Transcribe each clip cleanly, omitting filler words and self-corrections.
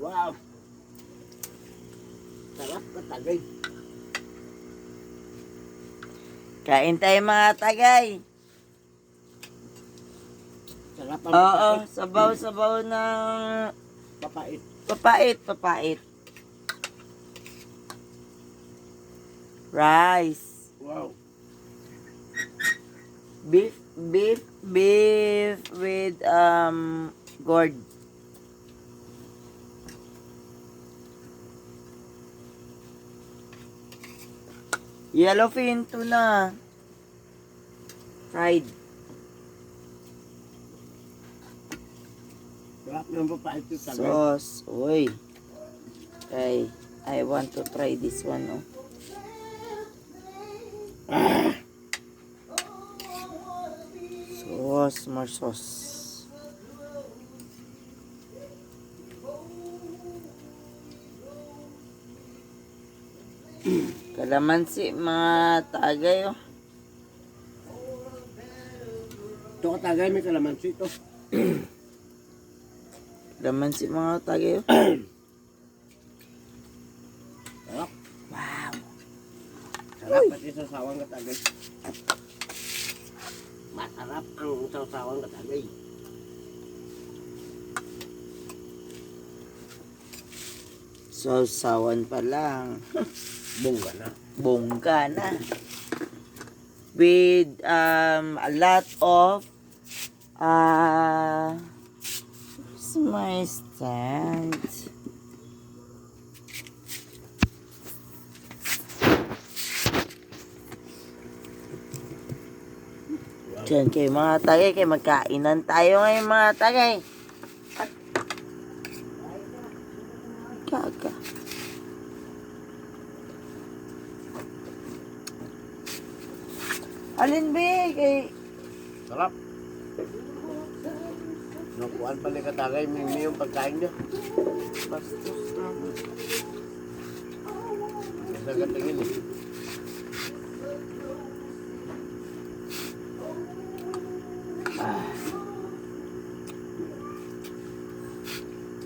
Wow. Sarap ka tagay. Kain tayo mga tagay. Sarap ang Oo, papait. sabaw-sabaw ng Papait. papait. Rice. Wow. Beef with gourd. Yellowfin tuna. Fried. Sarap ng papait yung tagay. Sauce. Uy. Okay. I want to try this one, oh. Sauce, more sauce. Kalamansi, mga tagay, oh. Ito ka tagay, may kalamansi ito. Kalamansi, mga tagay, oh. Sarap. Wow. Sarap pati sa sawang ka tagay. Masarap ang sawang ka tagay. Sausawan pa lang. Bongga na. Bongga na. With a lot of where's my stand? Diyan kayo mga tagay, kayo magkainan tayo ngayon mga tagay. Gaga. Alin ba kay Sarap. Nakuhaan pa ni ka tagay, may yung pagkain niya. bastos lang. Isa ka tingin eh.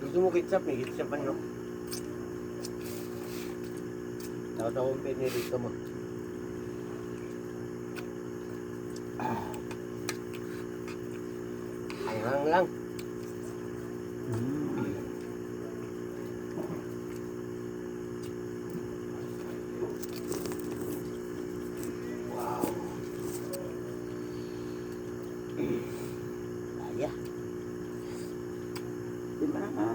Gusto mo ketchup eh, ketchup ano? Tawa-tawa ang pinirito mo. Ayang lang. Wow.Aya. Di ba nga?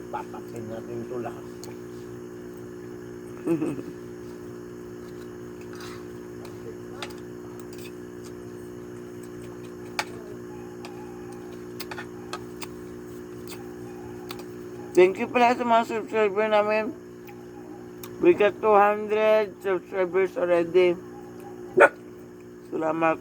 Papakin natin ito lahat. Thank you pala sa mga subscriber namin. We got 200 subscribers already. Salamat.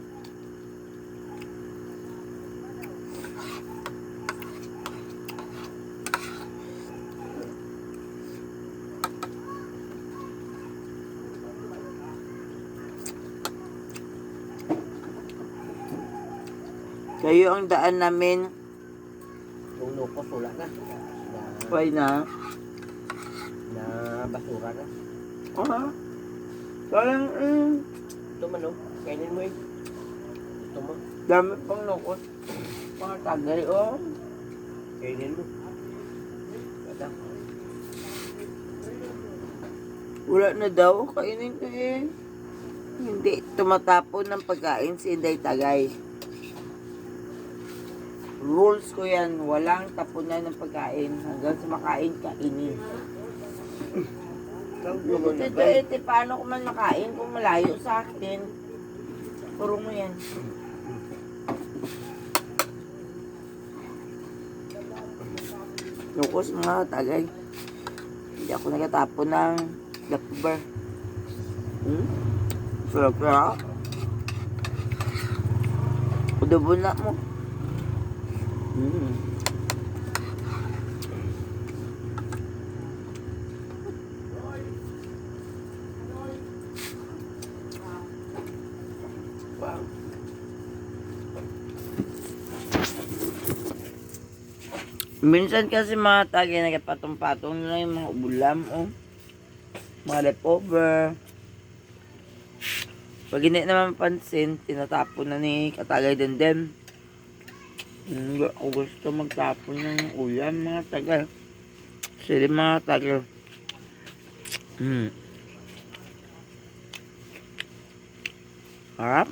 Kayo ang daan namin. Yung lupos wala na. Why na? Na basura na. Parang, Ito man oh, kainin mo eh. Ito mo, dami pang nukot. Mga tagay, oh. kainin mo. Kada. Wala na daw, kainin ko eh. Hindi tumatapon ng pagkain si Inday Tagay. Rules ko yan, walang tapunan ng pagkain. Hanggang sa makain, kainin. Ito, paano ko man makain kung malayo sa akin? Puro mo yan. Lukos mga tagay. Hindi ako nagatapon ng leftover. Sarap na. Udobo na mo. Wow. Minsan kasi mga tagay nagpatong-patong na yung mga ulam o mga leftover. Pag hindi naman pansin, tinatapon na ni katagay din. Hindi ako gusto magtapon ng ulam mga tagay. Sili mga tagay. Harap.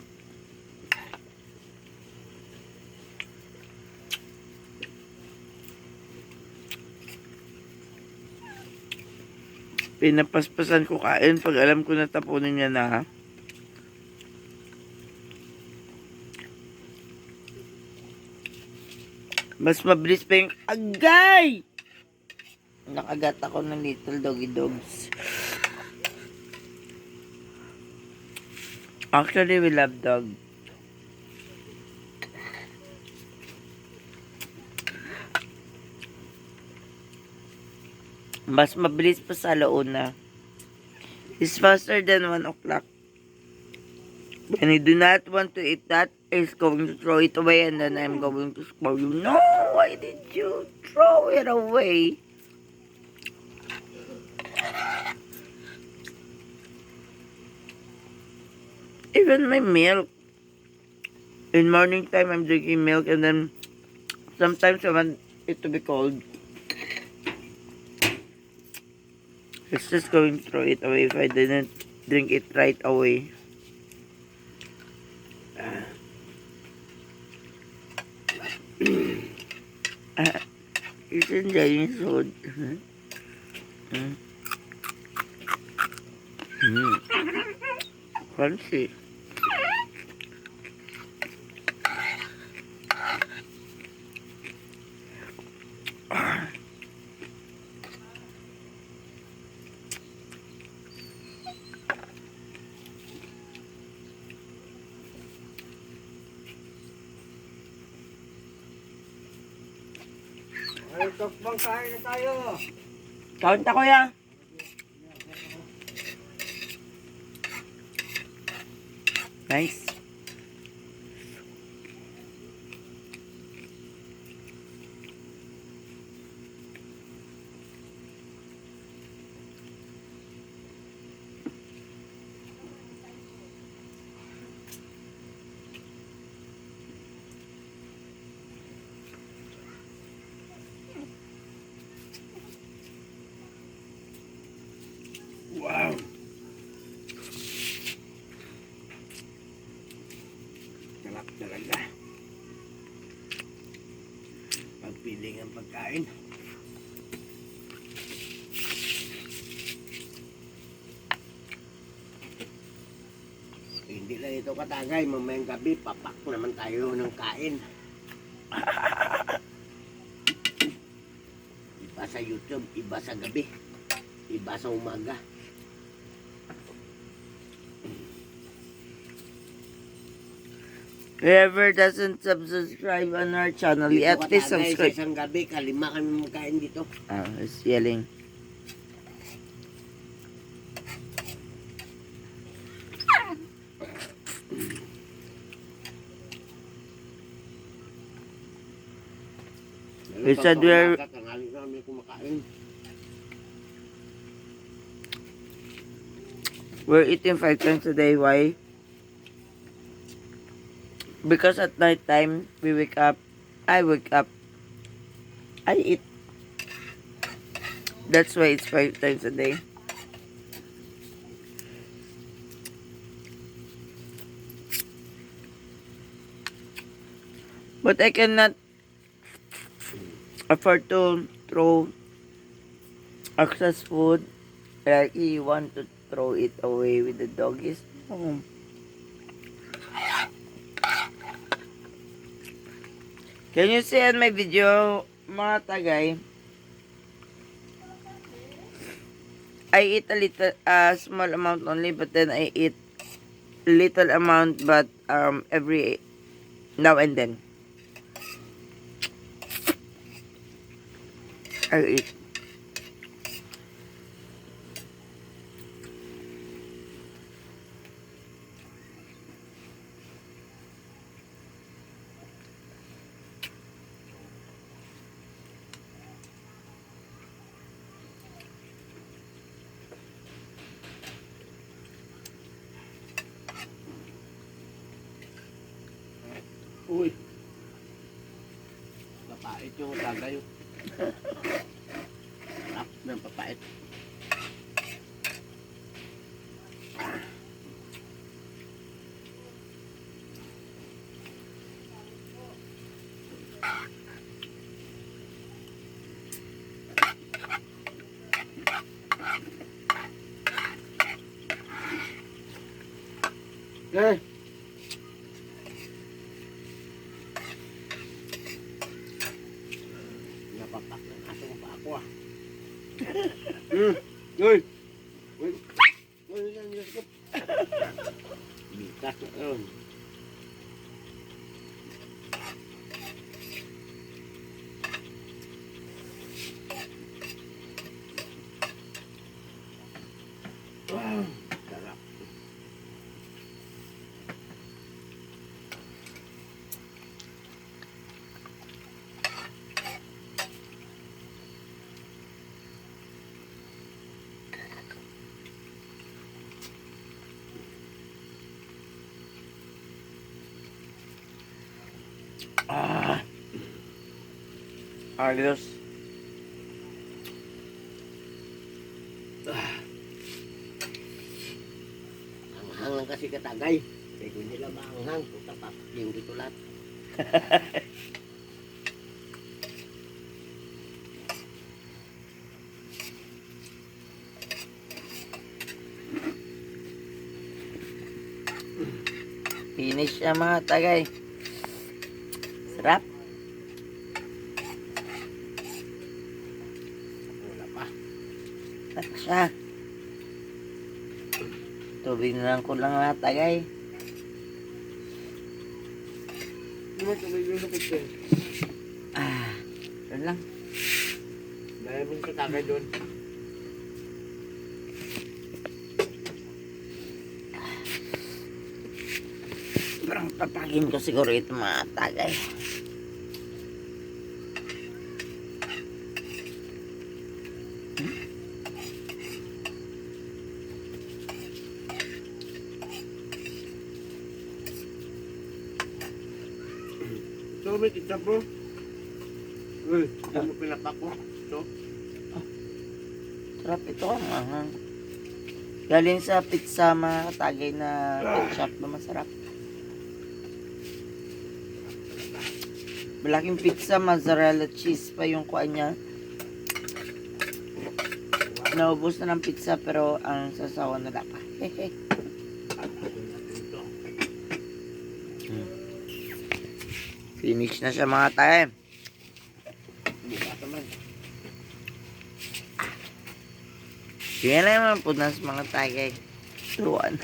Pinapaspasan ko kain pag alam ko na tapunin niya na. Mas mabilis pa yung agay! Nakagat ako ng little doggy dogs. Actually, we love dog. Mas mabilis pa sa alauna. It's faster than 1 o'clock. When you do not want to eat that, it's going to throw it away and then I'm going to scold you. No, why did you throw it away? Even my milk. In morning time, I'm drinking milk and then sometimes I want it to be cold. It's just going to throw it away if I didn't drink it right away. He's enjoying food. Fancy. Ay, takbang kain na tayo. Count ako ya. Nice. Wow. Sarap talaga. Pagpiling ang pagkain. Hindi lang ito katagay. Mamayang gabi, papak naman tayo ng kain. Iba sa YouTube, iba sa gabi, iba sa umaga. Whoever doesn't subscribe on our channel, Dito at least katagay, sa subscribe. isang gabi, kalima kami magkain dito. It's yelling. We said we're Tanghali kami kumakain. eating 5 times a day. Why? Because at night time we wake up, I wake up, I eat. That's why it's 5 times a day. But I cannot afford to throw excess food. Like you want to throw it away with the doggies. Oh. Can you see on my video, mga tagay? I eat a little, small amount only, but then I eat little amount, but every now and then. I eat. Uy. Papait yung tagay. Sarap ng papait. Okay. Napapak ng aso pa ako ah. Uy! Uy! Uy! Bikas na yun. Wow! Sarap. Ayos. Ang lang kasi katagay. Kaya kung nila maanghang, tapak yung dito lahat. Finish na mga tagay. Sarap. Wala pa. Sarap siya. Tubig na lang ko lang mga tagay. Hindi mo tuloy yung sa picture. Yun lang. Dahil mo sa tagay doon. Parang papagin ko siguro ito mga tagay. So, may kitap mo. Uy, hindi mo pinapak mo. So, Sarap ito ang ahang. Galing sa pizza mga tagay na pet shop na masarap. Malaking pizza, mozzarella cheese pa yung kuha niya. Naubos na ng pizza pero ang sasawa nila pa. Finish na siya mga tayo. bukas naman. Sige lang naman po na sa mga tagay. Tuwan.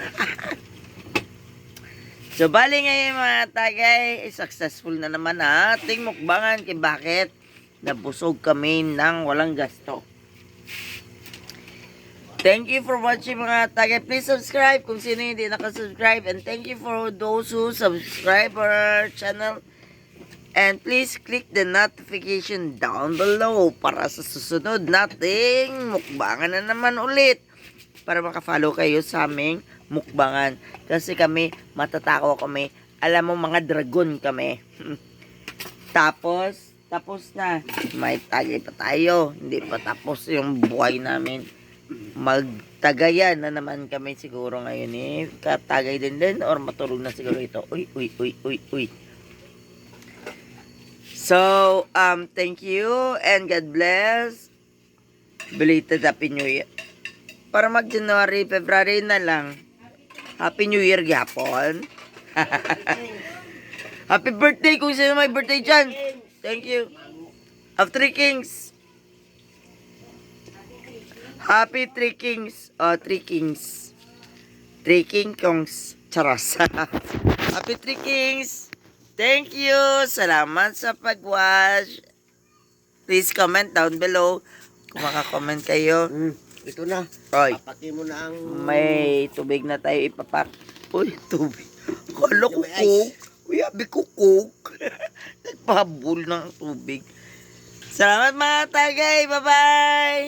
So, bali ngayon mga tagay, successful na naman ang ating mukbangan. Kaya bakit? Nabusog kami ng walang gasto. Thank you for watching mga tagay. Please subscribe kung sino hindi nakasubscribe. And thank you for those who subscribe our channel. And please click the notification down below para sa susunod nating mukbangan na naman ulit. Para makafollow kayo sa aming mukbangan. Kasi kami, matatakaw kami. Alam mo, mga dragon kami. Tapos na. May tagay pa tayo. Hindi pa tapos yung buhay namin. Magtagayan na naman kami siguro ngayon eh. Katagay din or matulog na siguro ito. Uy. So, thank you and God bless. Belated Happy New Year. Para mag-January, February na lang. Happy New Year gapon. Happy birthday kung sino may birthday dyan. Thank you. Of Three Kings. Happy Three Kings. Oh, Three Kings. Three King Kongs. Charas. Happy Three Kings. Thank you. Salamat sa pag-watch. Please comment down below kung makakomment kayo. Ito na. Oy, Papaki mo na ang... may tubig na tayo ipapak. Uy, tubig. Kala ko May coke. ice. Uy, abi ko coke. Nagpabul ng tubig. Salamat mga tagay. Bye-bye.